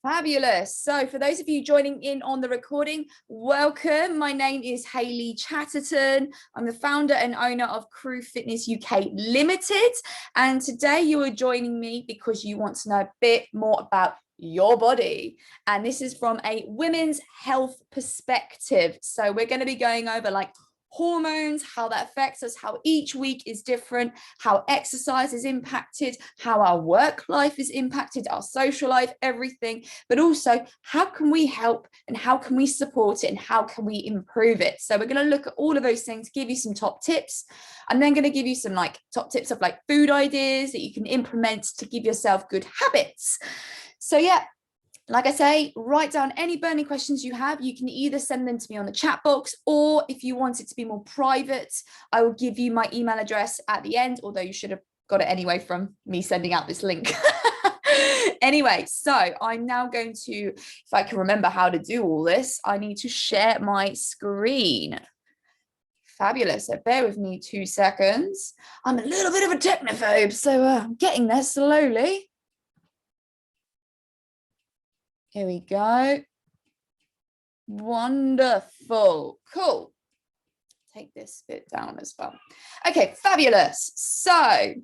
Fabulous. So for those of you joining in on the recording, welcome. My name is Hayley Chatterton. I'm the founder and owner of Crew Fitness UK Limited. And today you are joining me because you want to know a bit more about your body. And this is from a women's health perspective. So we're going to be going over like hormones, how that affects us, how each week is different, how exercise is impacted, how our work life is impacted, our social life, everything, but also how can we help and how can we support it and how can we improve it. So we're going to look at all of those things, give you some top tips. I'm then going to give you some like top tips of like food ideas that you can implement to give yourself good habits. So yeah, like I say, write down any burning questions you have. You can either send them to me on the chat box, or if you want it to be more private, I will give you my email address at the end, although you should have got it anyway from me sending out this link. Anyway, so I'm now going to, if I can remember how to do all this, I need to share my screen. Fabulous. So bear with me 2 seconds. I'm a little bit of a technophobe, so I'm getting there slowly. Here we go. Wonderful. Cool. Take this bit down as well. Okay, fabulous. So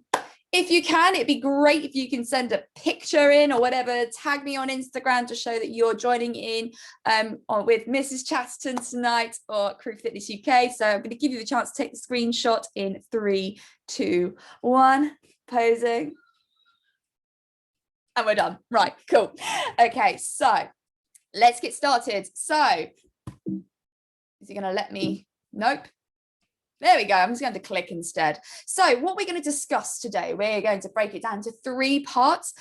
if you can, it'd be great if you can send a picture in or whatever. Tag me on Instagram to show that you're joining in with Mrs. Chatterton tonight or Crew Fitness UK. So I'm going to give you the chance to take the screenshot in 3, 2, 1. Posing. And we're done. Right, cool. Okay, so let's get started. So is he going to let me? Nope. There we go. I'm just going to click instead. So what we're going to discuss today, we're going to break it down to 3 parts.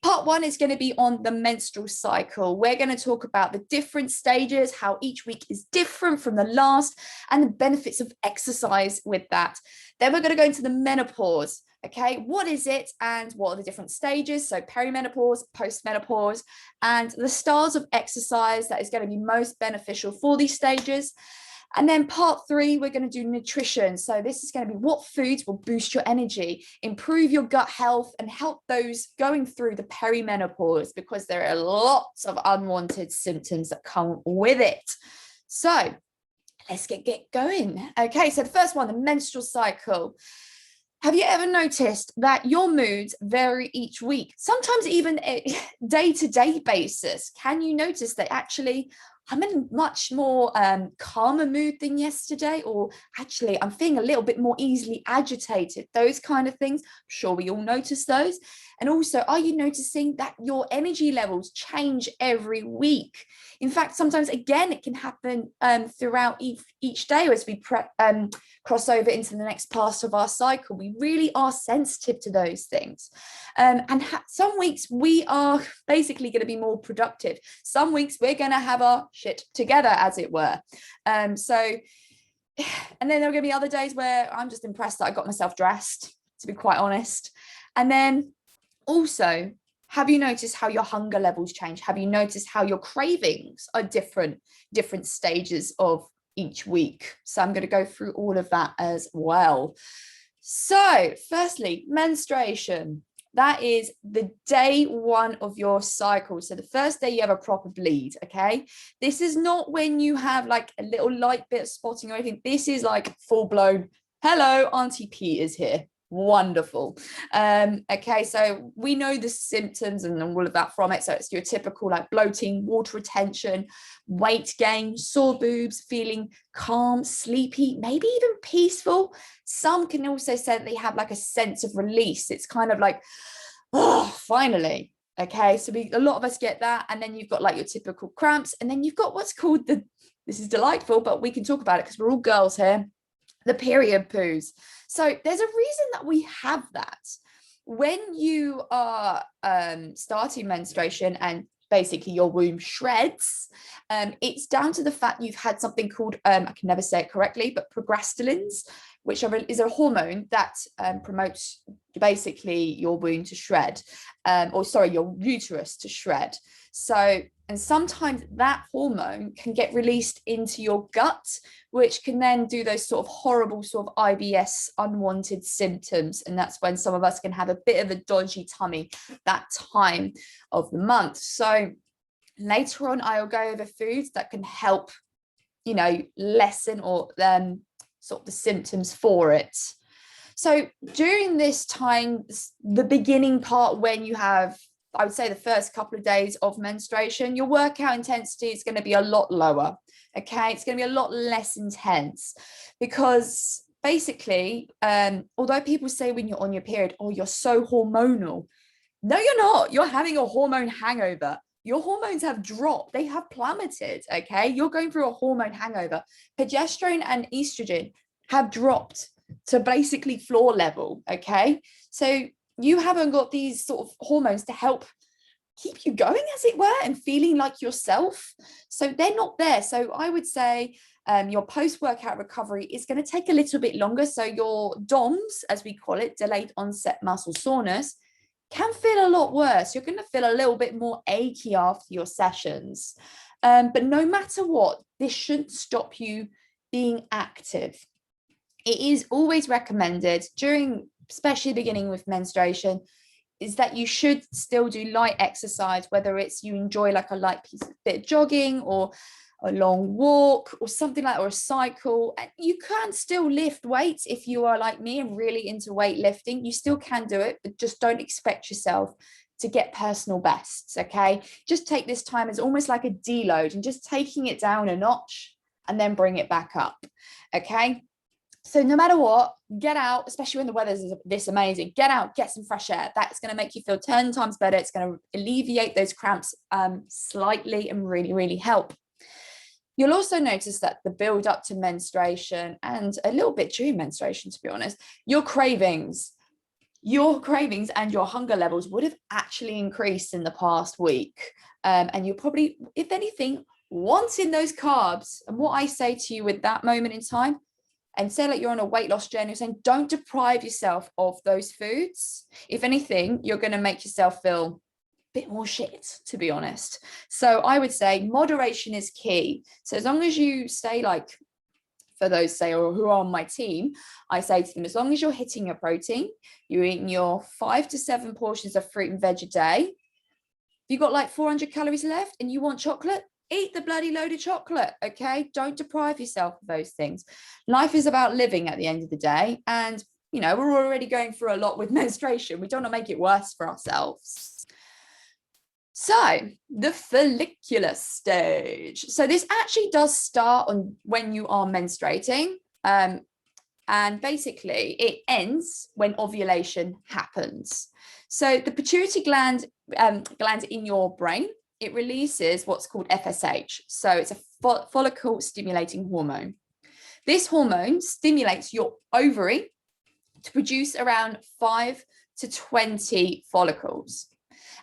Part 1 is going to be on the menstrual cycle. We're going to talk about the different stages, how each week is different from the last, and the benefits of exercise with that. Then we're going to go into the menopause. Okay, what is it and what are the different stages? So perimenopause, postmenopause, and the styles of exercise that is going to be most beneficial for these stages. And then part 3, we're going to do nutrition. So this is going to be what foods will boost your energy, improve your gut health, and help those going through the perimenopause, because there are lots of unwanted symptoms that come with it. So let's get going. Okay, so the first one, the menstrual cycle. Have you ever noticed that your moods vary each week, sometimes even a day-to-day basis? Can you notice that actually I'm in a much more calmer mood than yesterday, or actually I'm feeling a little bit more easily agitated, those kind of things? I'm sure we all notice those. And also, are you noticing that your energy levels change every week? In fact, sometimes, again, it can happen throughout each day as we cross over into the next part of our cycle. We really are sensitive to those things. And some weeks we are basically going to be more productive. Some weeks we're going to have our shit together, as it were. And then there are going to be other days where I'm just impressed that I got myself dressed, to be quite honest. And then also, have you noticed how your hunger levels change? Have you noticed how your cravings are different stages of each week? So I'm going to go through all of that as well. So firstly, menstruation. That is the day 1 of your cycle. So the first day you have a proper bleed, okay? This is not when you have like a little light bit of spotting or anything. This is like full blown, hello, Auntie P is here. Wonderful. Okay, so we know the symptoms and all of that from it. So it's your typical like bloating, water retention, weight gain, sore boobs, feeling calm, sleepy, maybe even peaceful. Some can also say that they have like a sense of release. It's kind of like, oh, finally. Okay, so a lot of us get that. And then you've got like your typical cramps, and then you've got what's called this is delightful, but we can talk about it because we're all girls here, the period poos. So there's a reason that we have that. When you are starting menstruation and basically your womb shreds, it's down to the fact you've had something called, I can never say it correctly, but progesterons, which is a hormone that promotes basically your womb to shred, your uterus to shred. So, and sometimes that hormone can get released into your gut, which can then do those sort of horrible sort of IBS unwanted symptoms. And that's when some of us can have a bit of a dodgy tummy that time of the month. So Later on, I'll go over foods that can help, you know, lessen or sort of the symptoms for it. So during this time, the beginning part, when you have, I would say, the first couple of days of menstruation, your workout intensity is going to be a lot lower. Okay, it's going to be a lot less intense, because basically, although people say when you're on your period, oh, you're so hormonal. No, you're not. You're having a hormone hangover. Your hormones have dropped. They have plummeted. Okay, you're going through a hormone hangover. Progesterone and estrogen have dropped to basically floor level. Okay, so you haven't got these sort of hormones to help keep you going, as it were, and feeling like yourself. So they're not there. So I would say your post-workout recovery is going to take a little bit longer. So your DOMS, as we call it, delayed onset muscle soreness, can feel a lot worse. You're going to feel a little bit more achy after your sessions. But no matter what, this shouldn't stop you being active. It is always recommended during, especially beginning with menstruation, is that you should still do light exercise, whether it's you enjoy like a light bit of jogging or a long walk or something like that, or a cycle. And you can still lift weights if you are like me and really into weightlifting. You still can do it, but just don't expect yourself to get personal bests. Okay, just take this time as almost like a deload and just taking it down a notch and then bring it back up. Okay, so no matter what, get out, especially when the weather's this amazing, get out, get some fresh air. That's going to make you feel 10 times better. It's going to alleviate those cramps slightly and really, really help. You'll also notice that the build up to menstruation and a little bit during menstruation, to be honest, your cravings and your hunger levels would have actually increased in the past week. And you're probably, if anything, wanting those carbs. And what I say to you with that moment in time, and say like you're on a weight loss journey, saying don't deprive yourself of those foods. If anything, you're going to make yourself feel a bit more shit, to be honest. So I would say moderation is key. So as long as you stay, like for those say or who are on my team, I say to them, as long as you're hitting your protein, you're eating your 5 to 7 portions of fruit and veg a day. If you've got like 400 calories left and you want chocolate, eat the bloody load of chocolate. Okay, don't deprive yourself of those things. Life is about living at the end of the day, and you know, we're already going through a lot with menstruation. We don't want to make it worse for ourselves. So the follicular stage, so this actually does start on when you are menstruating, and basically it ends when ovulation happens. So the pituitary gland in your brain, it releases what's called FSH. So it's a follicle stimulating hormone. This hormone stimulates your ovary to produce around 5 to 20 follicles.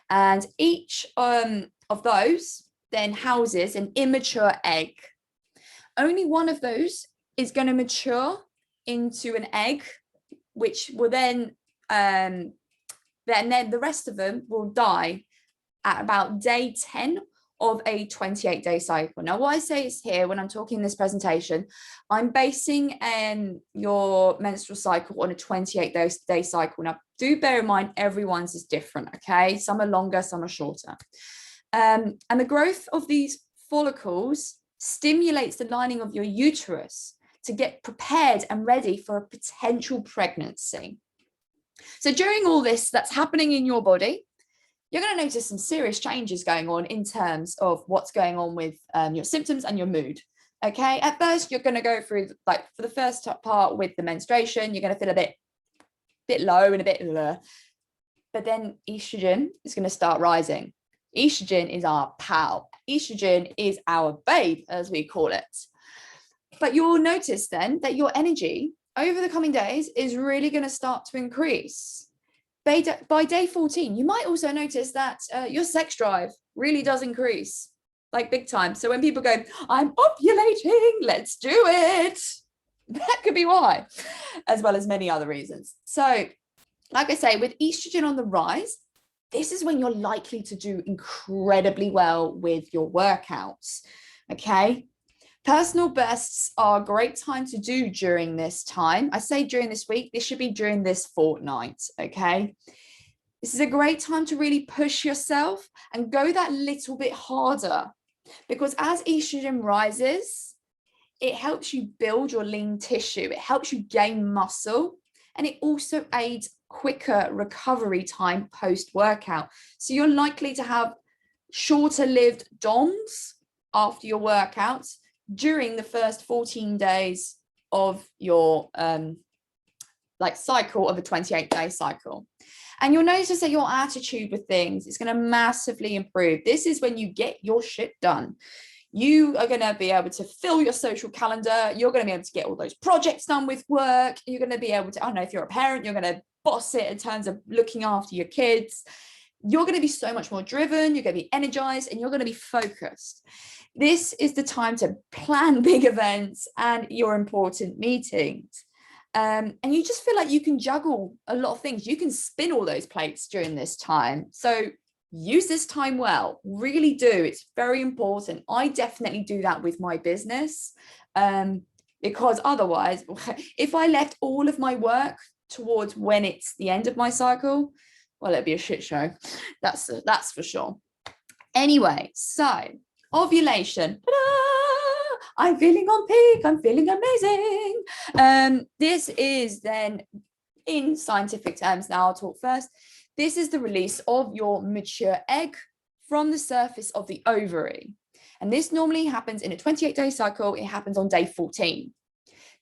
And each of those then houses an immature egg. Only one of those is going to mature into an egg, which will then the rest of them will die at about day 10 of a 28-day cycle. Now, what I say is here, when I'm talking this presentation, I'm basing your menstrual cycle on a 28-day cycle. Now, do bear in mind, everyone's is different, okay? Some are longer, some are shorter. And the growth of these follicles stimulates the lining of your uterus to get prepared and ready for a potential pregnancy. So during all this that's happening in your body, you're going to notice some serious changes going on in terms of what's going on with your symptoms and your mood. Okay, at first you're going to go through, like for the first part with the menstruation, you're going to feel a bit low and a bit but then estrogen is going to start rising. Estrogen is our pal. Estrogen is our babe, as we call it. But you'll notice then that your energy over the coming days is really going to start to increase. By day 14, you might also notice that your sex drive really does increase, like big time. So when people go, I'm ovulating, let's do it, that could be why, as well as many other reasons. So like I say, with estrogen on the rise, this is when you're likely to do incredibly well with your workouts. Okay. Personal bests are a great time to do during this time. I say during this week, this should be during this fortnight, okay? This is a great time to really push yourself and go that little bit harder, because as estrogen rises, it helps you build your lean tissue. It helps you gain muscle, and it also aids quicker recovery time post-workout. So you're likely to have shorter lived DOMs after your workouts during the first 14 days of your cycle of a 28-day cycle. And you'll notice that your attitude with things is going to massively improve. This is when you get your shit done. You are going to be able to fill your social calendar. You're going to be able to get all those projects done with work. You're going to be able to, I don't know, if you're a parent, you're going to boss it in terms of looking after your kids. You're going to be so much more driven. You're going to be energized, and you're going to be focused. This is the time to plan big events and your important meetings. And you just feel like you can juggle a lot of things. You can spin all those plates during this time. So use this time well, really do. It's very important. I definitely do that with my business, because otherwise, if I left all of my work towards when it's the end of my cycle, well, it'd be a shit show. That's for sure. Anyway, so ovulation. Ta-da! I'm feeling on peak. I'm feeling amazing. This is then, in scientific terms, now I'll talk first. This is the release of your mature egg from the surface of the ovary. And this normally happens in a 28-day cycle. It happens on day 14.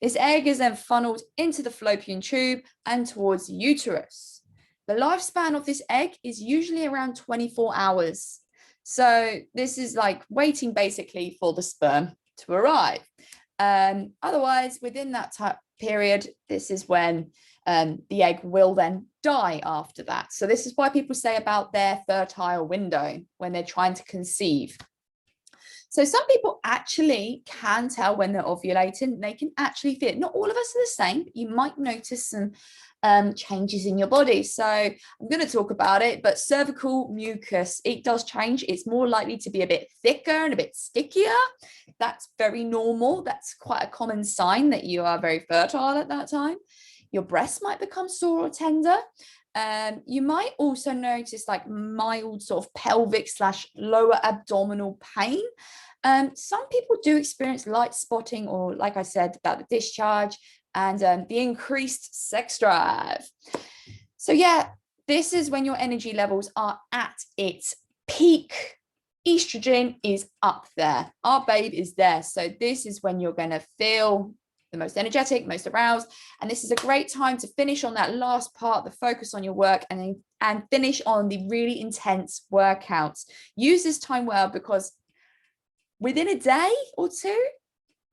This egg is then funneled into the fallopian tube and towards the uterus. The lifespan of this egg is usually around 24 hours. So this is like waiting basically for the sperm to arrive. Otherwise, within that period, this is when the egg will then die after that. So this is why people say about their fertile window when they're trying to conceive. So some people actually can tell when they're ovulating. They can actually feel it. Not all of us are the same, but you might notice some changes in your body. So I'm going to talk about it, but cervical mucus, it does change. It's more likely to be a bit thicker and a bit stickier. That's very normal. That's quite a common sign that you are very fertile at that time. Your breasts might become sore or tender. You might also notice like mild sort of pelvic / lower abdominal pain. Some people do experience light spotting, or like I said about the discharge, and the increased sex drive. So yeah, this is when your energy levels are at its peak. Estrogen is up there. Our babe is there. So this is when you're going to feel the most energetic, most aroused. And this is a great time to finish on that last part, the focus on your work, and finish on the really intense workouts. Use this time well, because within a day or two,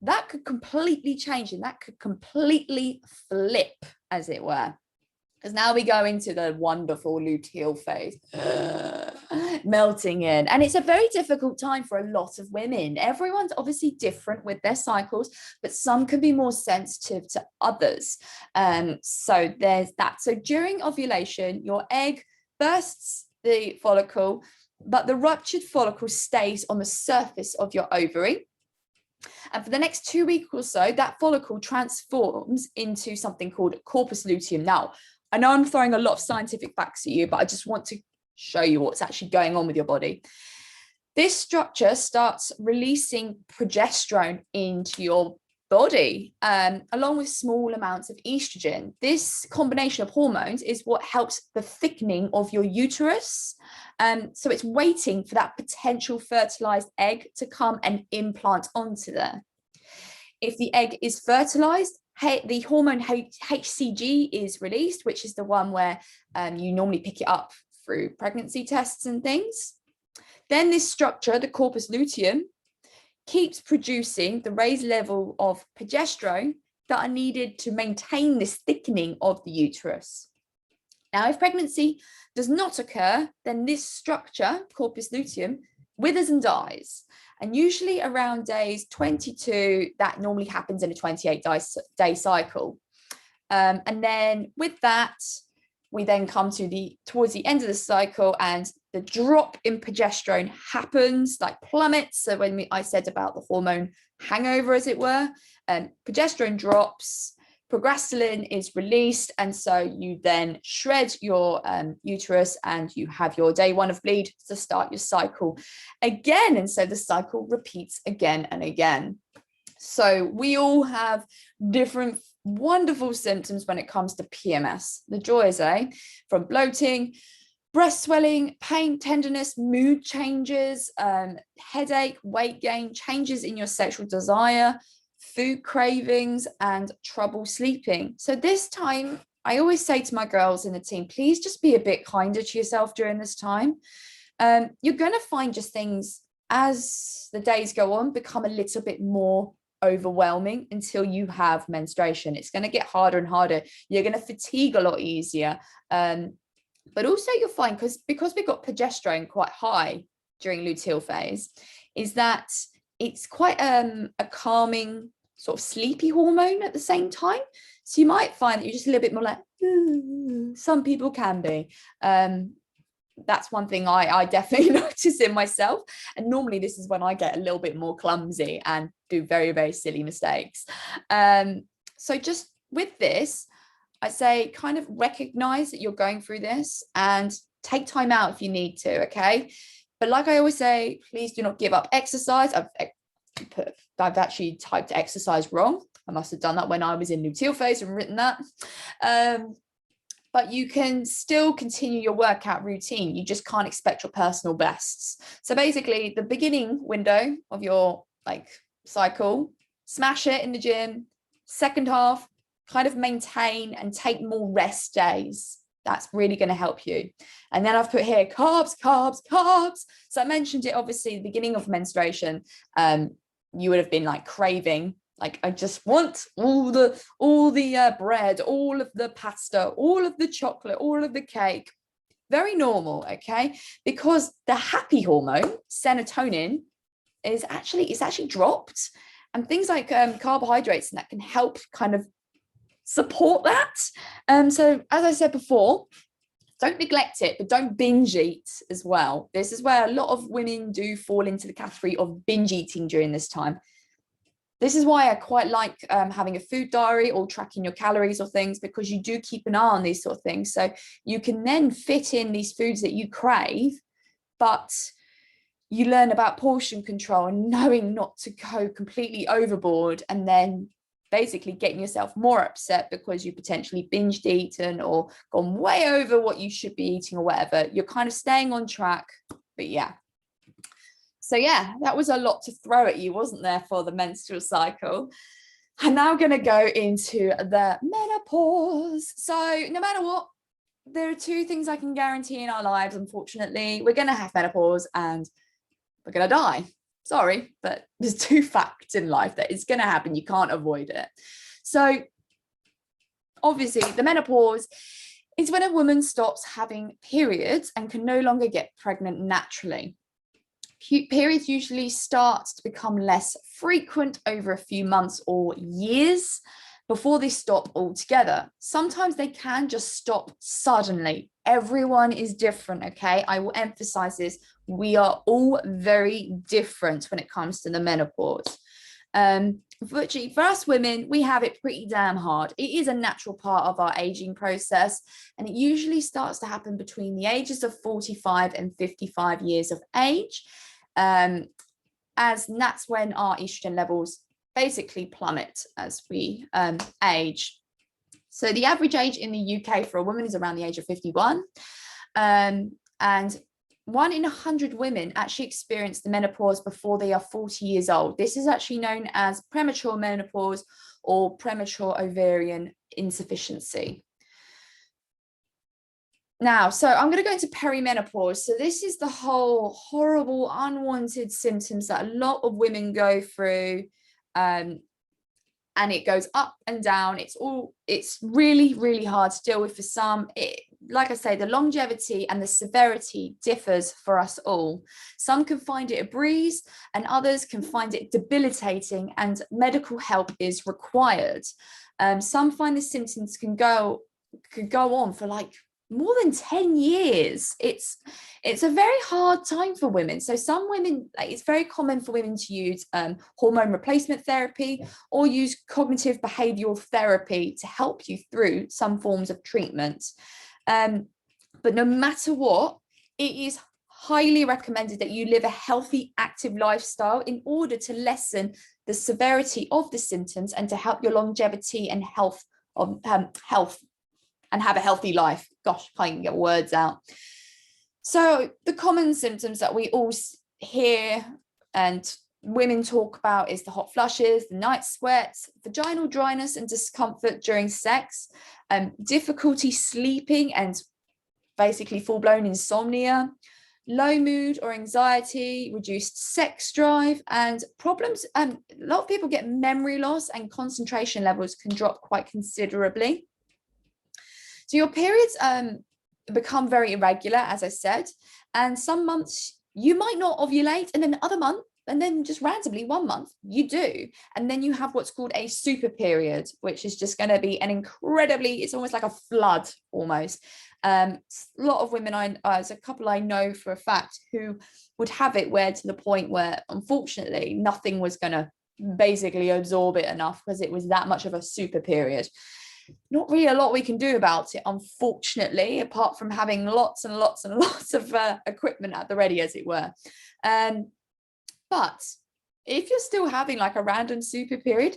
that could completely change, and that could completely flip, as it were. Because now we go into the wonderful luteal phase, melting in. And it's a very difficult time for a lot of women. Everyone's obviously different with their cycles, but some can be more sensitive to others. So there's that. So during ovulation, your egg bursts the follicle, but the ruptured follicle stays on the surface of your ovary. And for the next 2 weeks or so, that follicle transforms into something called corpus luteum. Now, I know I'm throwing a lot of scientific facts at you, but I just want to show you what's actually going on with your body. This structure starts releasing progesterone into your body, along with small amounts of estrogen. This combination of hormones is what helps the thickening of your uterus. So it's waiting for that potential fertilized egg to come and implant onto there. If the egg is fertilized, the hormone HCG is released, which is the one where you normally pick it up through pregnancy tests and things. Then this structure, the corpus luteum, keeps producing the raised level of progesterone that are needed to maintain this thickening of the uterus. Now, if pregnancy does not occur, then this structure, corpus luteum, withers and dies. And usually around days 22, that normally happens in a 28-day cycle. And then with that, we then come to towards the end of the cycle, and the drop in progesterone happens, like plummets. So when I said about the hormone hangover, as it were, progesterone drops, Progesterone is released, and so you then shred your uterus and you have your day 1 of bleed to start your cycle again. And so the cycle repeats again and again. So we all have different wonderful symptoms when it comes to PMS. The joys, from bloating, breast swelling, pain, tenderness, mood changes, headache, weight gain, changes in your sexual desire, food cravings, and trouble sleeping. So this time, I always say to my girls in the team, please just be a bit kinder to yourself during this time. You're going to find just things as the days go on become a little bit more overwhelming until you have menstruation. It's going to get harder and harder. You're going to fatigue a lot easier. But also you'll find, because we've got progesterone quite high during luteal phase, is that it's quite a calming, sort of sleepy hormone at the same time. So you might find that you're just a little bit more like, some people can be. That's one thing I definitely notice in myself. And normally this is when I get a little bit more clumsy and do very, very silly mistakes. So just with this, I say kind of recognize that you're going through this and take time out if you need to, okay? But like I always say, please do not give up exercise. I've actually typed exercise wrong. I must have done that when I was in luteal phase and written that. But you can still continue your workout routine. You just can't expect your personal bests. So basically the beginning window of your cycle, smash it in the gym. Second half, kind of maintain and take more rest days. That's really going to help you. And then I've put here carbs, carbs, carbs. So I mentioned it, obviously, the beginning of menstruation, you would have been craving, I just want all the bread, all of the pasta, all of the chocolate, all of the cake. Very normal, okay? Because the happy hormone, serotonin, is actually dropped, and things like carbohydrates and that can help kind of support that. So as I said before, don't neglect it, but don't binge eat as well. This is where a lot of women do fall into the category of binge eating during this time. This is why I quite like having a food diary or tracking your calories or things, because you do keep an eye on these sort of things. So you can then fit in these foods that you crave, but you learn about portion control and knowing not to go completely overboard and then basically getting yourself more upset because you potentially binged eaten or gone way over what you should be eating or whatever. You're kind of staying on track, but yeah. So yeah, that was a lot to throw at you, wasn't there, for the menstrual cycle? I'm now going to go into the menopause. So no matter what, there are two things I can guarantee in our lives, unfortunately. We're going to have menopause and we're going to die. Sorry, but there's two facts in life that it's going to happen. You can't avoid it. So obviously the menopause is when a woman stops having periods and can no longer get pregnant naturally. Periods usually start to become less frequent over a few months or years before they stop altogether. Sometimes they can just stop suddenly. Everyone is different, okay? I will emphasize this. We are all very different when it comes to the menopause. Virtually, for us women, we have it pretty damn hard. It is a natural part of our aging process, and it usually starts to happen between the ages of 45 and 55 years of age. As that's when our estrogen levels basically plummet as we age. So the average age in the UK for a woman is around the age of 51. And 1 in 100 women actually experience the menopause before they are 40 years old. This is actually known as premature menopause or premature ovarian insufficiency. Now, so I'm going to go into perimenopause. So this is the whole horrible, unwanted symptoms that a lot of women go through. And it goes up and down. It's really, really hard to deal with for some. Like I say, the longevity and the severity differs for us all. Some can find it a breeze and others can find it debilitating, and medical help is required. Some find the symptoms can go on for more than 10 years. It's a very hard time for women. So some women, like, it's very common for women to use hormone replacement therapy or use cognitive behavioral therapy to help you through some forms of treatment. But no matter what, it is highly recommended that you live a healthy, active lifestyle in order to lessen the severity of the symptoms and to help your longevity and health and have a healthy life. Gosh, I can't get words out. So the common symptoms that we all hear and women talk about is the hot flushes, the night sweats, vaginal dryness and discomfort during sex, difficulty sleeping and basically full-blown insomnia, low mood or anxiety, reduced sex drive, and problems. A lot of people get memory loss, and concentration levels can drop quite considerably. So your periods become very irregular, as I said, and some months you might not ovulate, and then other month, and then just randomly one month you do, and then you have what's called a super period, which is just going to be an incredibly, it's almost like a flood almost. A lot of women, there's a couple I know for a fact who would have it where to the point where unfortunately nothing was going to basically absorb it enough because it was that much of a super period. Not really a lot we can do about it, unfortunately, apart from having lots and lots and lots of equipment at the ready, as it were. But if you're still having like a random super period,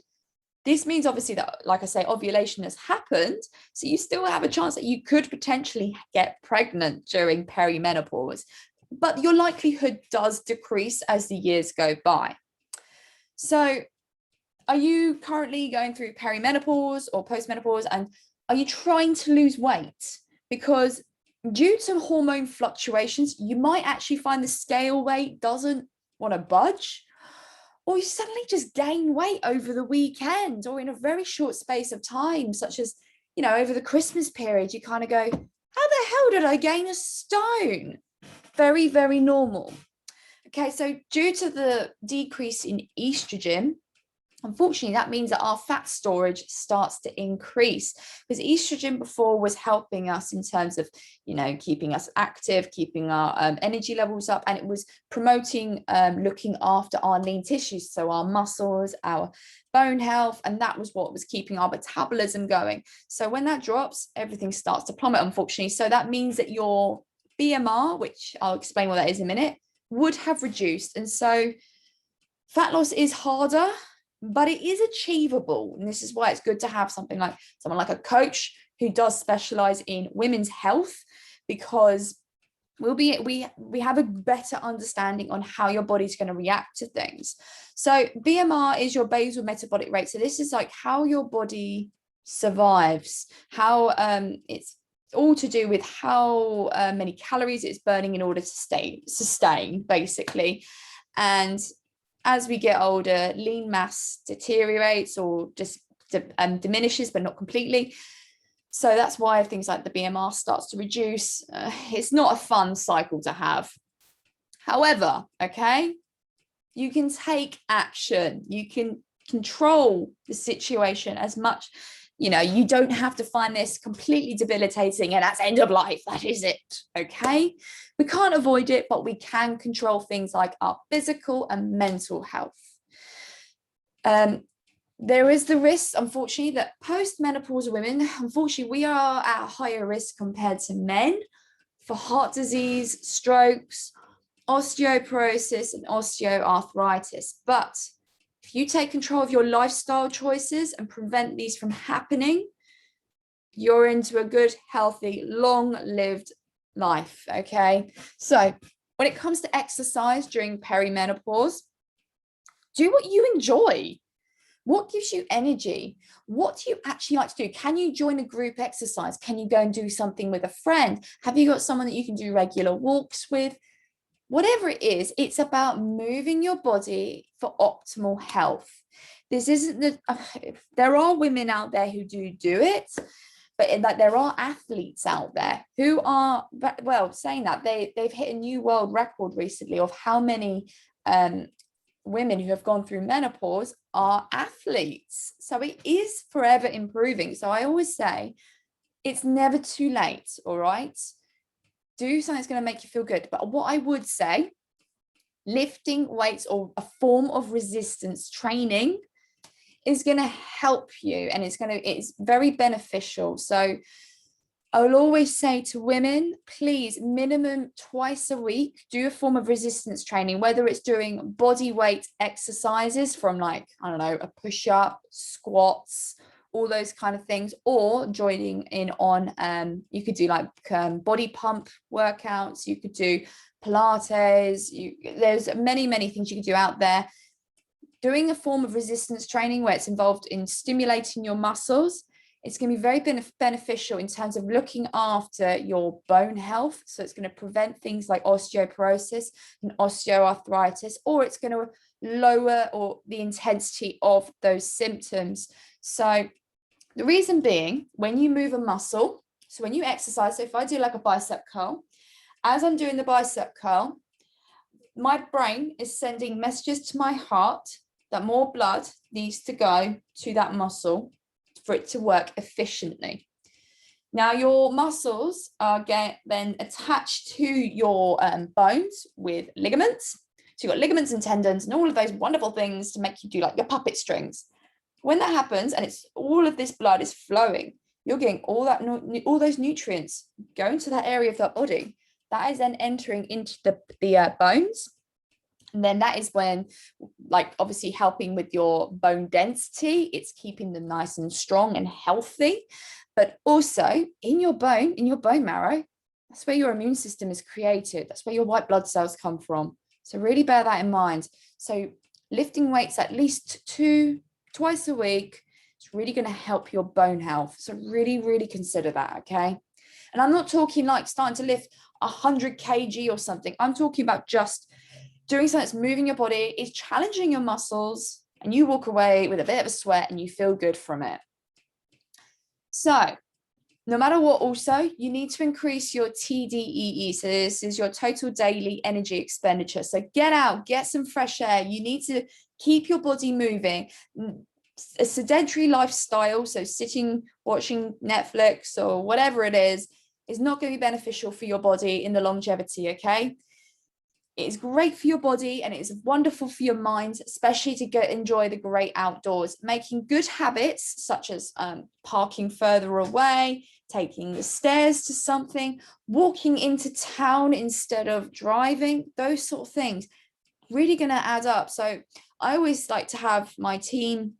this means obviously that, like I say, ovulation has happened. So you still have a chance that you could potentially get pregnant during perimenopause, but your likelihood does decrease as the years go by. So are you currently going through perimenopause or postmenopause, and are you trying to lose weight? Because due to hormone fluctuations, you might actually find the scale weight doesn't want to budge, or you suddenly just gain weight over the weekend or in a very short space of time, such as, over the Christmas period, you kind of go, how the hell did I gain a stone? Very, very normal. Okay, so due to the decrease in estrogen, unfortunately, that means that our fat storage starts to increase, because estrogen before was helping us in terms of, keeping us active, keeping our energy levels up, and it was promoting looking after our lean tissues, so our muscles, our bone health, and that was what was keeping our metabolism going. So when that drops, everything starts to plummet, unfortunately. So that means that your BMR, which I'll explain what that is in a minute, would have reduced. And so fat loss is harder, but it is achievable. And this is why it's good to have someone like a coach who does specialize in women's health, because we have a better understanding on how your body's going to react to things. So BMR is your basal metabolic rate. So this is like how your body survives, how it's all to do with how many calories it's burning in order to sustain, basically. And as we get older, lean mass deteriorates or just diminishes, but not completely. So that's why things like the BMR starts to reduce. It's not a fun cycle to have. However, okay, you can take action. You can control the situation as much. You don't have to find this completely debilitating and that's end of life. That is it. Okay. We can't avoid it, but we can control things like our physical and mental health. There is the risk, unfortunately, that postmenopausal women, unfortunately, we are at a higher risk compared to men for heart disease, strokes, osteoporosis, and osteoarthritis. But if you take control of your lifestyle choices and prevent these from happening, you're into a good, healthy, long-lived life, okay? So when it comes to exercise during perimenopause, do what you enjoy. What gives you energy? What do you actually like to do? Can you join a group exercise? Can you go and do something with a friend? Have you got someone that you can do regular walks with? Whatever it is, it's about moving your body for optimal health. This isn't there are women out there who do it, but there are athletes out there who are, saying that they've hit a new world record recently of how many women who have gone through menopause are athletes. So it is forever improving. So I always say, It's never too late, all right? Do something that's going to make you feel good. But what I would say, lifting weights or a form of resistance training is going to help you, and it's very beneficial. So I will always say to women, please, minimum twice a week, do a form of resistance training, whether it's doing body weight exercises from, like, I don't know, a push-up, squats, all those kind of things, or joining in on, you could do like body pump workouts, you could do Pilates, there's many things you could do out there. Doing a form of resistance training where it's involved in stimulating your muscles, it's going to be very beneficial in terms of looking after your bone health. So it's going to prevent things like osteoporosis and osteoarthritis, or it's going to lower the intensity of those symptoms. So the reason being, when you move a muscle, so when you exercise, so if I do like a bicep curl, as I'm doing the bicep curl, my brain is sending messages to my heart that more blood needs to go to that muscle for it to work efficiently. Now, your muscles are then attached to your bones with ligaments. So you've got ligaments and tendons and all of those wonderful things to make you do like your puppet strings. When that happens and it's all of this blood is flowing, you're getting all those nutrients going to that area of the body. That is then entering into the bones. And then that is when, like, obviously helping with your bone density, it's keeping them nice and strong and healthy. But also in your bone marrow, that's where your immune system is created. That's where your white blood cells come from. So really bear that in mind. So lifting weights at least twice a week, it's really going to help your bone health. So really consider that, okay? And I'm not talking like starting to lift 100 kg or something. I'm talking about just doing something that's moving your body, is challenging your muscles, and you walk away with a bit of a sweat and you feel good from it. So no matter what, also, you need to increase your TDEE. So this is your total daily energy expenditure. So get out, get some fresh air. You need to keep your body moving. A sedentary lifestyle, so sitting, watching Netflix or whatever it is not going to be beneficial for your body in the longevity, okay? It is great for your body and it's wonderful for your mind, especially to enjoy the great outdoors. Making good habits such as parking further away, taking the stairs to something, walking into town instead of driving, those sort of things, really going to add up. So I always like to have my team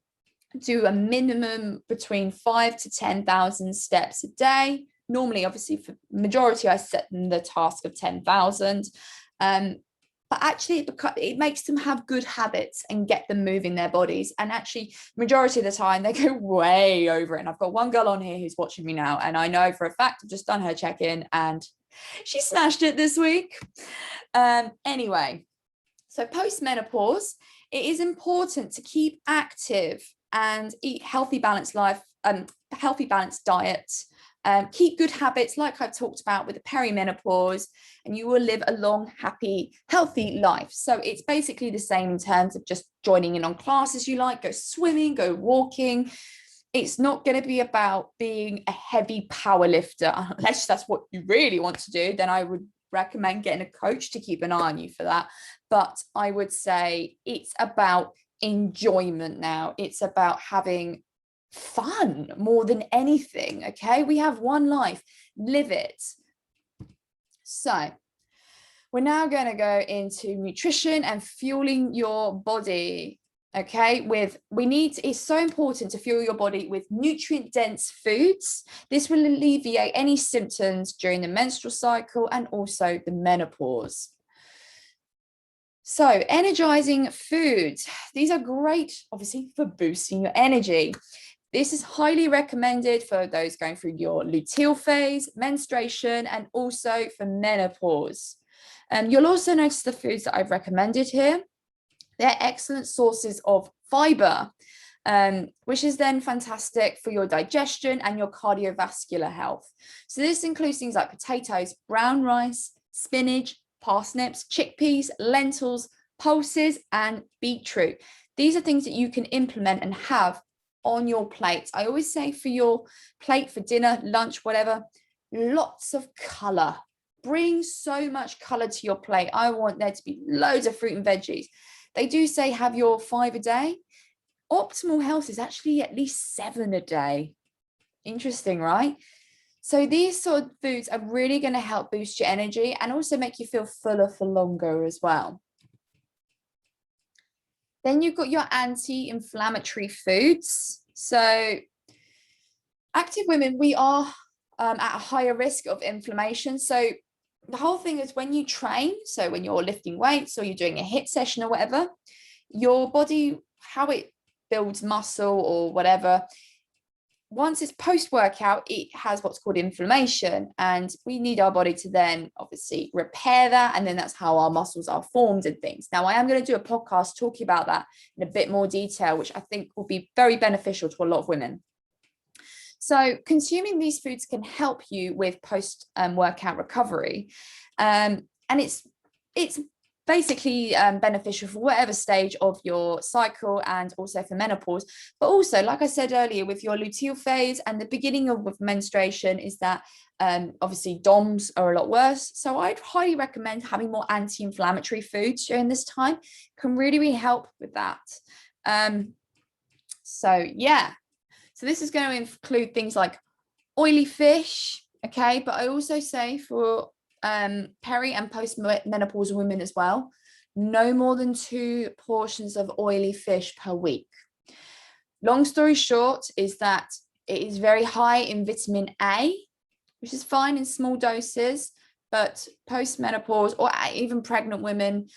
do a minimum between 5,000 to 10,000 steps a day. Normally, obviously, for majority, I set them the task of 10,000. But actually it makes them have good habits and get them moving their bodies. And actually, majority of the time, they go way over it. And I've got one girl on here who's watching me now, and I know for a fact I've just done her check-in and she smashed it this week. Anyway, so post-menopause, it is important to keep active and eat healthy, balanced diet. Keep good habits like I've talked about with the perimenopause, and you will live a long, happy, healthy life. So it's basically the same in terms of just joining in on classes you like, go swimming, go walking. It's not going to be about being a heavy power lifter, unless that's what you really want to do. Then I would recommend getting a coach to keep an eye on you for that. But I would say it's about enjoyment now. It's about having fun more than anything, okay? We have one life, live it. So we're now going to go into nutrition and fueling your body, okay? It's so important to fuel your body with nutrient dense foods. This will alleviate any symptoms during the menstrual cycle and also the menopause. So energizing foods, these are great, obviously, for boosting your energy. This is highly recommended for those going through your luteal phase, menstruation, and also for menopause. You'll also notice the foods that I've recommended here. They're excellent sources of fiber, which is then fantastic for your digestion and your cardiovascular health. So this includes things like potatoes, brown rice, spinach, parsnips, chickpeas, lentils, pulses, and beetroot. These are things that you can implement and have on your plate. I always say for your plate, for dinner, lunch, whatever, lots of color. Bring so much color to your plate. I want there to be loads of fruit and veggies. They do say have your 5 a day. Optimal health is actually at least 7 a day. Interesting, right? So these sort of foods are really going to help boost your energy and also make you feel fuller for longer as well. Then you've got your anti-inflammatory foods. So active women, we are at a higher risk of inflammation. So the whole thing is when you train, so when you're lifting weights or you're doing a HIIT session or whatever, your body, how it builds muscle or whatever, once it's post-workout, it has what's called inflammation, and we need our body to then obviously repair that, and then that's how our muscles are formed and things. Now, I am going to do a podcast talking about that in a bit more detail, which I think will be very beneficial to a lot of women. So consuming these foods can help you with post-workout recovery, and it's basically beneficial for whatever stage of your cycle and also for menopause. But also, like I said earlier, with your luteal phase and the beginning of with menstruation is that obviously DOMs are a lot worse. So I'd highly recommend having more anti-inflammatory foods during this time. Can really, really help with that. So yeah, so this is going to include things like oily fish, okay? But I also say for peri and postmenopausal women as well, no more than 2 portions of oily fish per week. Long story short is that it is very high in vitamin A, which is fine in small doses, but postmenopause or even pregnant women,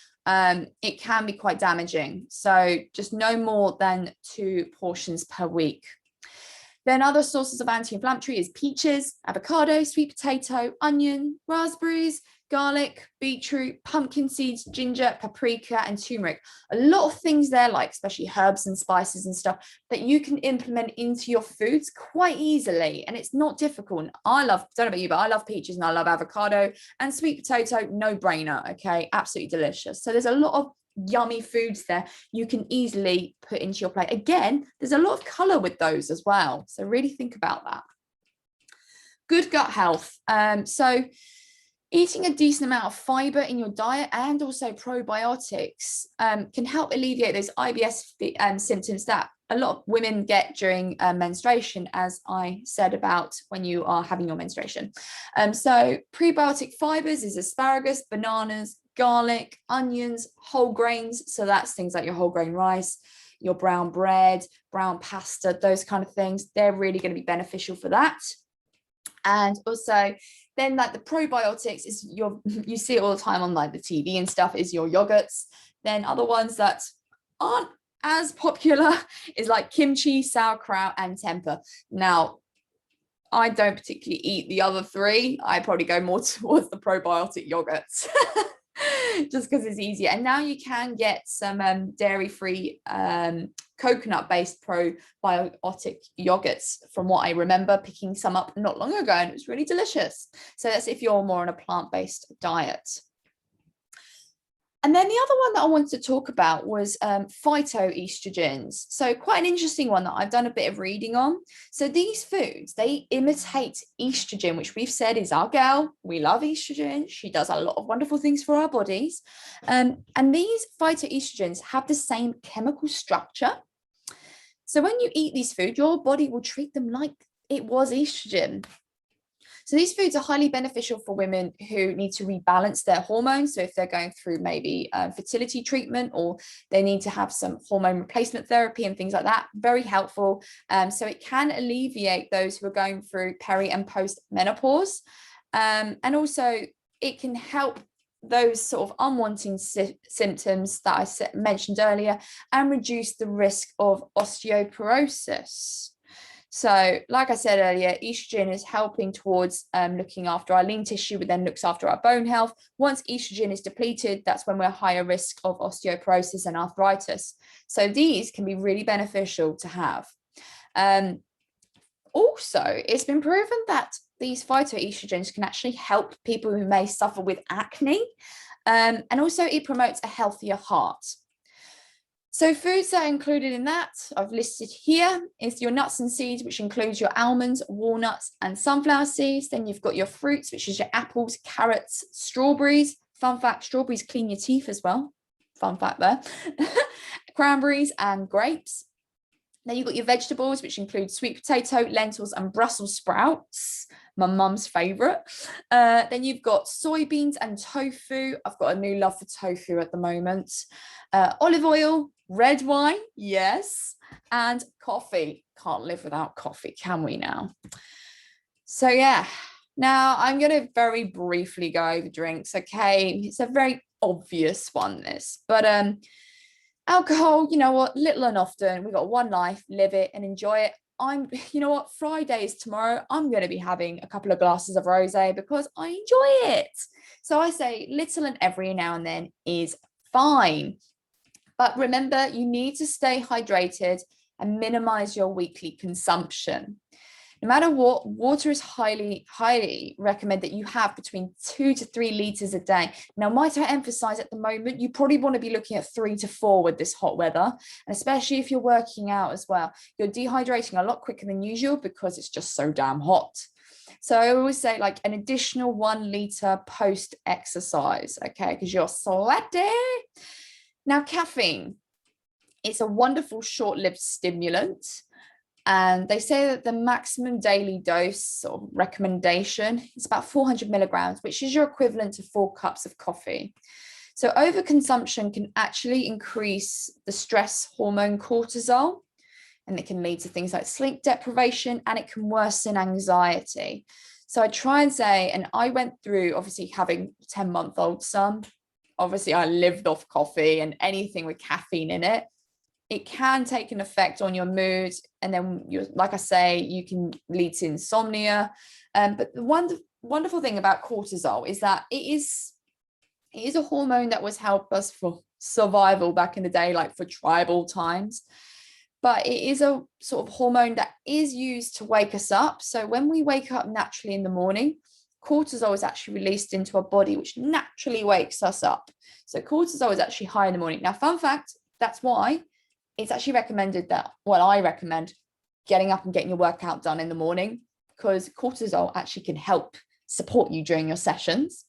it can be quite damaging. So just no more than 2 portions per week. Then other sources of anti-inflammatory is peaches, avocado, sweet potato, onion, raspberries, garlic, beetroot, pumpkin seeds, ginger, paprika, and turmeric. A lot of things there, like especially herbs and spices and stuff that you can implement into your foods quite easily. And it's not difficult. And I don't know about you, but I love peaches and I love avocado, and sweet potato, no brainer. Okay. Absolutely delicious. So there's a lot of yummy foods there you can easily put into your plate. Again, there's a lot of color with those as well, so really think about that. Good gut health. So eating a decent amount of fiber in your diet and also probiotics can help alleviate those IBS symptoms that a lot of women get during menstruation, as I said about when you are having your menstruation. So prebiotic fibers is asparagus, bananas, garlic, onions, whole grains. So that's things like your whole grain rice, your brown bread, brown pasta, those kind of things. They're really going to be beneficial for that. And also then like the probiotics is you see it all the time on like the TV and stuff, is your yogurts. Then other ones that aren't as popular is like kimchi, sauerkraut, and tempeh. Now, I don't particularly eat the other 3. I probably go more towards the probiotic yogurts. Just because it's easier. And now you can get some dairy-free coconut-based probiotic yogurts, from what I remember picking some up not long ago, and it was really delicious. So that's if you're more on a plant-based diet. And then the other one that I wanted to talk about was phytoestrogens. So quite an interesting one that I've done a bit of reading on. So these foods, they imitate estrogen, which we've said is our girl. We love estrogen. She does a lot of wonderful things for our bodies. And these phytoestrogens have the same chemical structure. So when you eat these foods, your body will treat them like it was estrogen. So these foods are highly beneficial for women who need to rebalance their hormones. So if they're going through maybe fertility treatment, or they need to have some hormone replacement therapy and things like that, very helpful. So it can alleviate those who are going through peri and post menopause. And also it can help those sort of unwanted symptoms that I mentioned earlier, and reduce the risk of osteoporosis. So like I said earlier, estrogen is helping towards looking after our lean tissue, which then looks after our bone health. Once estrogen is depleted, that's when we're higher risk of osteoporosis and arthritis. So these can be really beneficial to have. Also, it's been proven that these phytoestrogens can actually help people who may suffer with acne. And also it promotes a healthier heart. So foods that are included in that, I've listed here, is your nuts and seeds, which includes your almonds, walnuts, and sunflower seeds. Then you've got your fruits, which is your apples, carrots, strawberries. Fun fact, strawberries clean your teeth as well. Fun fact there. Cranberries and grapes. Then you've got your vegetables, which include sweet potato, lentils, and Brussels sprouts, my mum's favorite. Then you've got soybeans and tofu. I've got a new love for tofu at the moment. Olive oil, red wine, yes, and coffee. Can't live without coffee, can we now? So yeah, now I'm going to very briefly go over drinks, okay? It's a very obvious one, this, but alcohol, you know what, little and often. We've got one life, live it and enjoy it. You know what, Fridays tomorrow, I'm going to be having a couple of glasses of rosé because I enjoy it. So I say little and every now and then is fine. But remember, you need to stay hydrated and minimize your weekly consumption. No matter what, water is highly recommend that you have between 2 to 3 liters a day. Now, might I emphasize at the moment, you probably want to be looking at 3 to 4 with this hot weather, and especially if you're working out as well. You're dehydrating a lot quicker than usual because it's just so damn hot. So I always say like an additional 1 liter post exercise, okay, because you're sweaty. Now, caffeine, it's a wonderful short-lived stimulant. And they say that the maximum daily dose or recommendation is about 400 milligrams, which is your equivalent to 4 cups of coffee. So overconsumption can actually increase the stress hormone cortisol, and it can lead to things like sleep deprivation, and it can worsen anxiety. So I try and say, and I went through obviously having a 10-month-old son. Obviously, I lived off coffee and anything with caffeine in it. It can take an effect on your mood, and then like I say, you can lead to insomnia. But the wonderful thing about cortisol is that it is a hormone that was helped us for survival back in the day, like for tribal times. But it is a sort of hormone that is used to wake us up. So when we wake up naturally in the morning, cortisol is actually released into our body, which naturally wakes us up. So cortisol is actually high in the morning. Now, fun fact, that's why it's actually recommended that, well, I recommend getting up and getting your workout done in the morning, because cortisol actually can help support you during your sessions.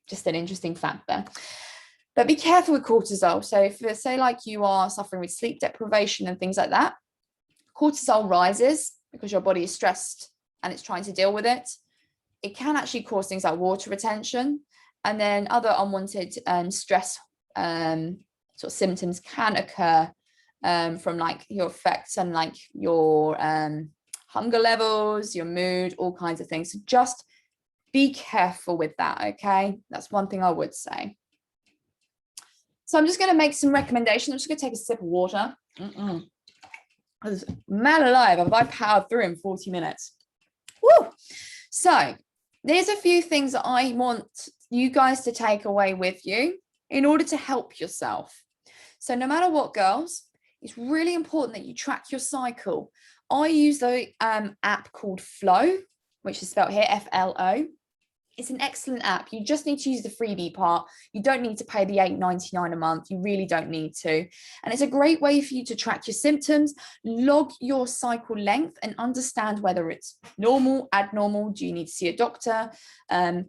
Just an interesting fact there. But be careful with cortisol. So if say like you are suffering with sleep deprivation and things like that, cortisol rises because your body is stressed and it's trying to deal with it. It can actually cause things like water retention, and then other unwanted stress sort of symptoms can occur from like your effects and like your hunger levels, your mood, all kinds of things. So just be careful with that, okay? That's one thing I would say. So I'm just going to make some recommendations. I'm just going to take a sip of water. Man alive, have I powered through in 40 minutes? Woo! So there's a few things that I want you guys to take away with you in order to help yourself. So no matter what, girls, it's really important that you track your cycle. I use the app called Flow, which is spelled here, F-L-O. It's an excellent app. You just need to use the freebie part. You don't need to pay the $8.99 a month. You really don't need to. And it's a great way for you to track your symptoms, log your cycle length, and understand whether it's normal, abnormal, do you need to see a doctor, and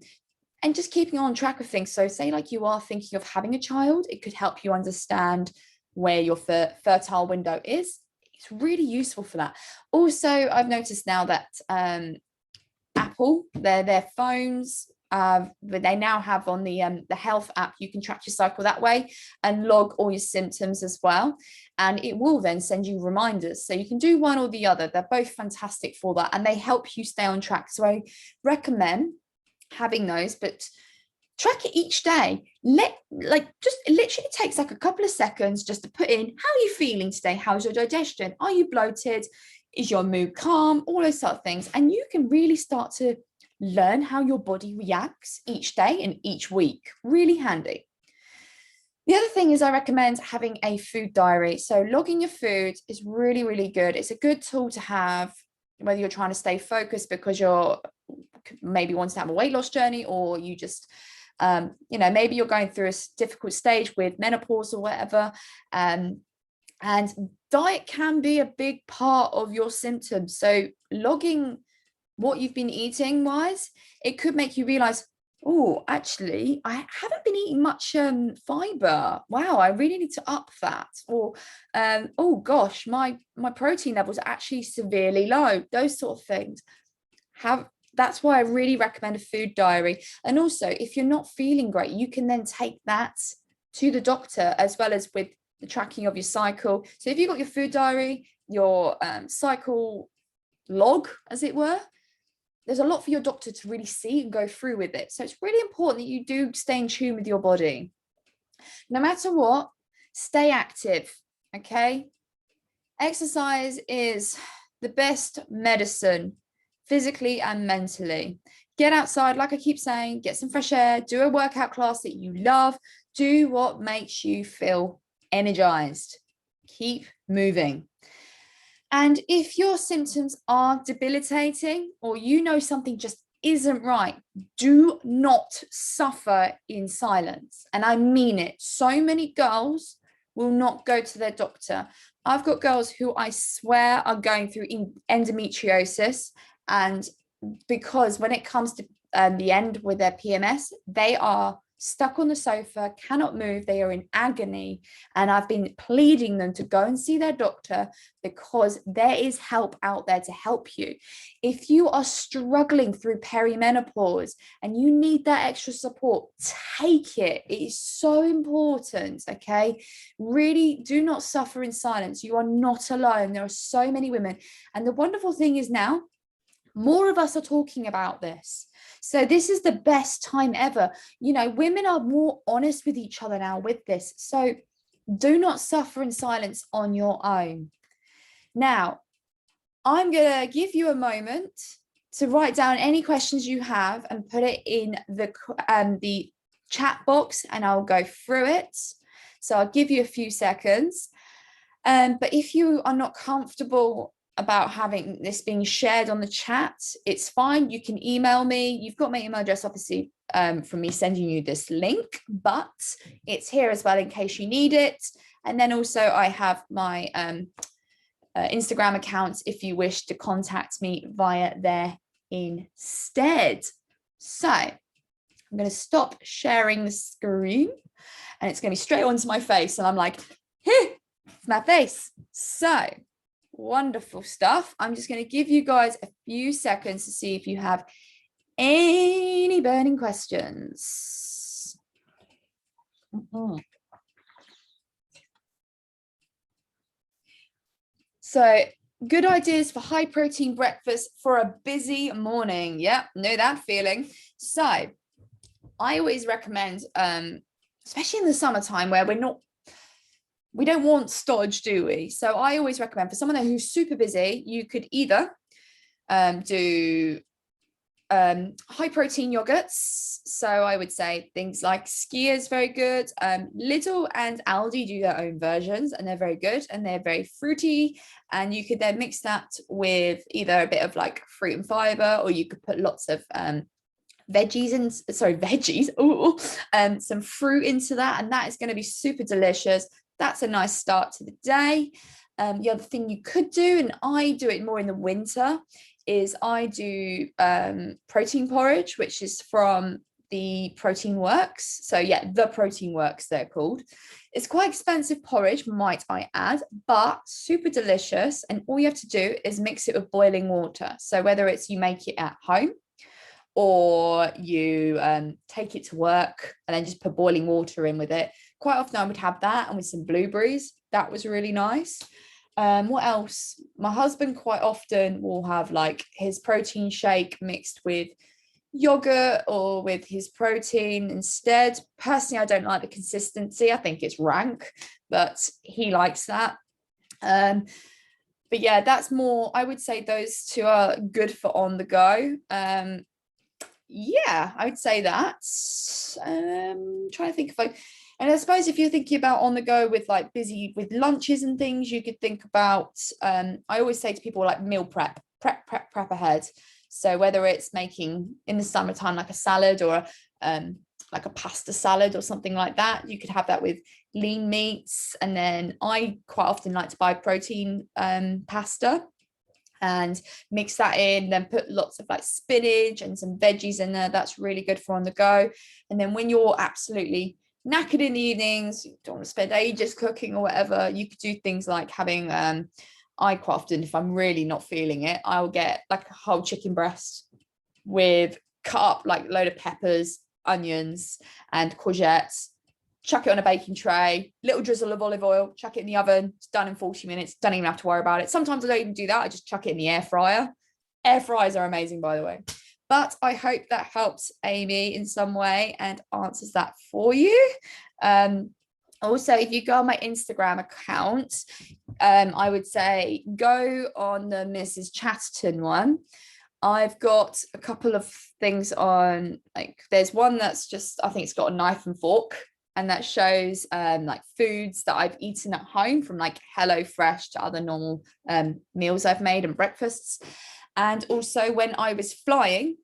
just keeping on track of things. So say like you are thinking of having a child, it could help you understand where your fertile window is. It's really useful for that. Also, I've noticed now that Apple, their phones, they now have on the health app, you can track your cycle that way and log all your symptoms as well. And it will then send you reminders. So you can do one or the other. They're both fantastic for that, and they help you stay on track. So I recommend having those, but track it each day. Just it literally takes like a couple of seconds just to put in, how are you feeling today? How's your digestion? Are you bloated? Is your mood calm? All those sort of things. And you can really start to learn how your body reacts each day and each week. Really handy. The other thing is I recommend having a food diary. So logging your food is really, really good. It's a good tool to have, whether you're trying to stay focused because you're maybe wanting to have a weight loss journey, or you just maybe you're going through a difficult stage with menopause or whatever. And diet can be a big part of your symptoms. So logging what you've been eating wise, it could make you realize, oh, actually, I haven't been eating much fiber. Wow, I really need to up that. Or, oh gosh, my protein levels are actually severely low. Those sort of things. That's why I really recommend a food diary. And also, if you're not feeling great, you can then take that to the doctor, as well as with the tracking of your cycle. So if you've got your food diary, your cycle log, as it were, there's a lot for your doctor to really see and go through with it. So it's really important that you do stay in tune with your body. No matter what, stay active, okay? Exercise is the best medicine, physically and mentally. Get outside, like I keep saying, get some fresh air, do a workout class that you love, do what makes you feel energized. Keep moving. And if your symptoms are debilitating, or you know something just isn't right, do not suffer in silence. And I mean it. So many girls will not go to their doctor. I've got girls who I swear are going through endometriosis, and because when it comes to the end with their PMS, they are stuck on the sofa, cannot move, they are in agony. And I've been pleading them to go and see their doctor, because there is help out there to help you. If you are struggling through perimenopause and you need that extra support, take it. It is so important, okay? Really do not suffer in silence. You are not alone. There are so many women. And the wonderful thing is now, more of us are talking about this. So this is the best time ever. You know, women are more honest with each other now with this. So do not suffer in silence on your own. Now, I'm going to give you a moment to write down any questions you have and put it in the chat box, and I'll go through it. So I'll give you a few seconds. But if you are not comfortable about having this being shared on the chat, it's fine. You can email me. You've got my email address, obviously, from me sending you this link, but it's here as well in case you need it. And then also I have my Instagram account if you wish to contact me via there instead. So I'm going to stop sharing the screen, and it's going to be straight onto my face. And I'm like, here, it's my face. So wonderful stuff. I'm just going to give you guys a few seconds to see if you have any burning questions. So, good ideas for high protein breakfast for a busy morning. Yeah, know that feeling. So I always recommend, especially in the summertime where we don't want stodge, do we? So I always recommend, for someone who's super busy, you could either do high protein yogurts. So I would say things like Skia is very good. Lidl and Aldi do their own versions, and they're very good and they're very fruity. And you could then mix that with either a bit of like fruit and fiber, or you could put lots of some fruit into that, and that is going to be super delicious. That's a nice start to the day. The other thing you could do, and I do it more in the winter, is I do protein porridge, which is from the Protein Works. So yeah, the Protein Works, they're called. It's quite expensive porridge, might I add, but super delicious. And all you have to do is mix it with boiling water. So whether it's you make it at home, or you take it to work and then just put boiling water in with it. Quite often I would have that, and with some blueberries. That was really nice. What else? My husband quite often will have like his protein shake mixed with yogurt or with his protein instead. Personally, I don't like the consistency. I think it's rank, but he likes that. But yeah, that's more, I would say those two are good for on the go. Yeah, I would say that. Trying to think if and I suppose if you're thinking about on the go with like busy with lunches and things, you could think about, I always say to people, like meal prep ahead. So whether it's making in the summertime like a salad or like a pasta salad or something like that. You could have that with lean meats. And then I quite often like to buy protein pasta and mix that in, then put lots of like spinach and some veggies in there. That's really good for on the go. And then when you're absolutely knackered in the evenings, you don't want to spend ages cooking or whatever, you could do things like having I quite often, if I'm really not feeling it, I'll get like a whole chicken breast with cut up like a load of peppers, onions and courgettes, chuck it on a baking tray, little drizzle of olive oil, chuck it in the oven. It's done in 40 minutes. Don't even have to worry about it. Sometimes I don't even do that. I just chuck it in the air fryer. Air fryers are amazing, by the way. But I hope that helps Amy in some way and answers that for you. Also, if you go on my Instagram account, I would say go on the Mrs. Chatterton one. I've got a couple of things on, like there's one that's just, I think it's got a knife and fork, and that shows like foods that I've eaten at home, from like HelloFresh to other normal meals I've made and breakfasts. And also when I was flying,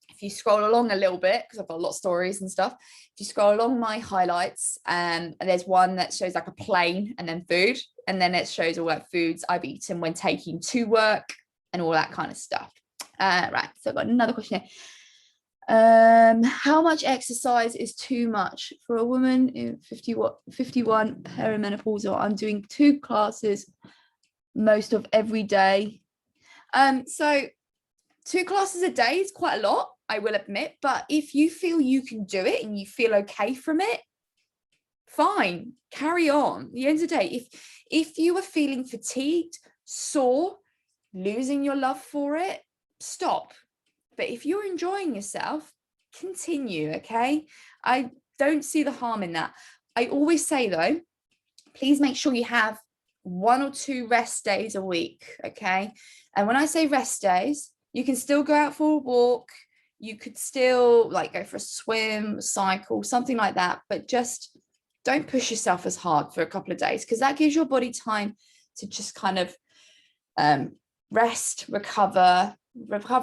if you scroll along a little bit, because I've got a lot of stories and stuff, if you scroll along my highlights, and there's one that shows like a plane and then food, and then it shows all like foods I've eaten when taking to work and all that kind of stuff. Right, so I've got another question here. How much exercise is too much for a woman in 51 perimenopausal? I'm doing 2 classes most of every day. So 2 classes a day is quite a lot, I will admit, but if you feel you can do it and you feel okay from it, fine, carry on. At the end of the day, if you are feeling fatigued, sore, losing your love for it, stop. But if you're enjoying yourself, continue, okay? I don't see the harm in that. I always say though, please make sure you have 1 or 2 rest days a week, okay? And when I say rest days, you can still go out for a walk, you could still like go for a swim, cycle, something like that, but just don't push yourself as hard for a couple of days, because that gives your body time to just kind of rest, recover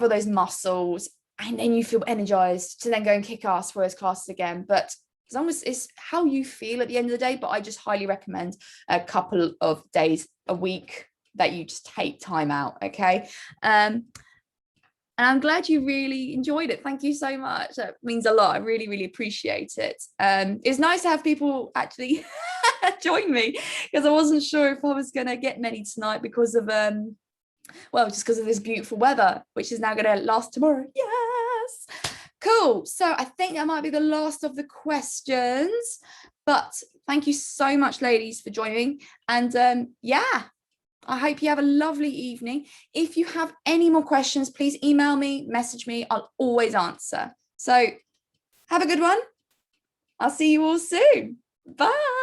those muscles, and then you feel energized to then go and kick ass for those classes again. But as long as it's how you feel at the end of the day, but I just highly recommend a couple of days a week that you just take time out, okay? And I'm glad you really enjoyed it. Thank you so much. That means a lot. I really, really appreciate it. It's nice to have people actually join me, because I wasn't sure if I was going to get many tonight because of just because of this beautiful weather, which is now going to last tomorrow. Yes, cool. So I think that might be the last of the questions, but thank you so much, ladies, for joining. And yeah, I hope you have a lovely evening. If you have any more questions, please email me, message me. I'll always answer. So have a good one. I'll see you all soon. Bye.